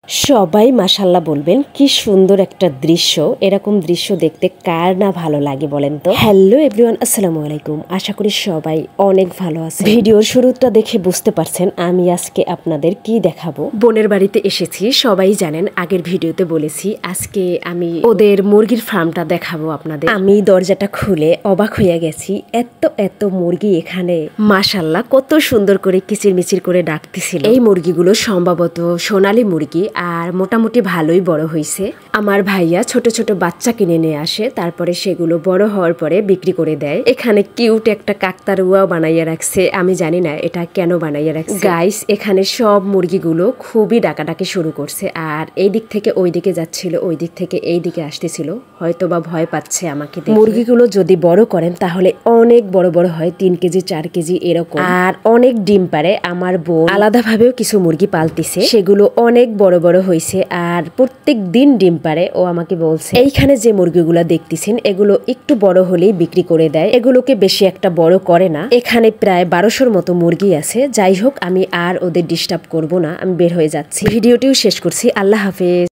সবাই মাশাআল্লাহ বলবেন কি সুন্দর একটা দৃশ্য। এরকম দৃশ্য দেখতে কার না ভালো লাগে বলেন তো। হ্যালো এভরিওয়ান, আসসালামু আলাইকুম। আশা করি সবাই অনেক ভালো আছে। ভিডিওর শুরুটা দেখে বুঝতে পারছেন আমি আজকে আপনাদের কি দেখাবো। বোনের বাড়িতে এসেছি, সবাই জানেন, আগের ভিডিওতে বলেছি আজকে আমি ওদের মুরগির ফার্মটা দেখাবো আপনাদের। আমি দরজাটা খুলে অবাক হয়ে গেছি, এত এত মুরগি এখানে। মাশাআল্লাহ কত সুন্দর করে কিচিরমিচির করে ডাকতেছিল। এই মুরগিগুলো সম্ভবত সোনালী মুরগি আর মোটামুটি ভালোই বড় হয়েছে। আমার ভাইয়া ছোট ছোট বাচ্চা কিনে নিয়ে আসে, তারপরে সেগুলো বড় হওয়ার পরে বিক্রি করে দেয়। এখানে কিউট একটা কাকতারুয়াও বানাইয়া রাখছে, আমি জানি না এটা কেন বানাইয়া রাখছে। গাইস, এখানে সব মুরগিগুলো খুবই ডাকাডাকি শুরু করছে, আর এই দিক থেকে ওই দিকে যাচ্ছিল, ওই দিক থেকে এই দিকে আসতেছিল, হয়তো বা ভয় পাচ্ছে আমাকে দেখে। মুরগিগুলো যদি বড় করেন তাহলে অনেক বড় বড় হয়, 3 কেজি 4 কেজি এরকম, আর অনেক ডিম পারে। আমার বোন আলাদাভাবেও কিছু মুরগি পালতিছে, সেগুলো অনেক বড় বড় হয়েছে আর প্রত্যেক দিন ডিম পারে। ও আমাকে বলছে এইখানে যে মুরগিগুলা দেখতেছেন এগুলো একটু বড় হলেই বিক্রি করে দেয়, এগুলোকে বেশি একটা বড় করে না। এখানে প্রায় 1200-র মতো মুরগি আছে। যাই হোক, আমি আর ওদের ডিস্টার্ব করব না, আমি বের হয়ে যাচ্ছি। ভিডিওটিও শেষ করছি। আল্লাহ হাফেজ।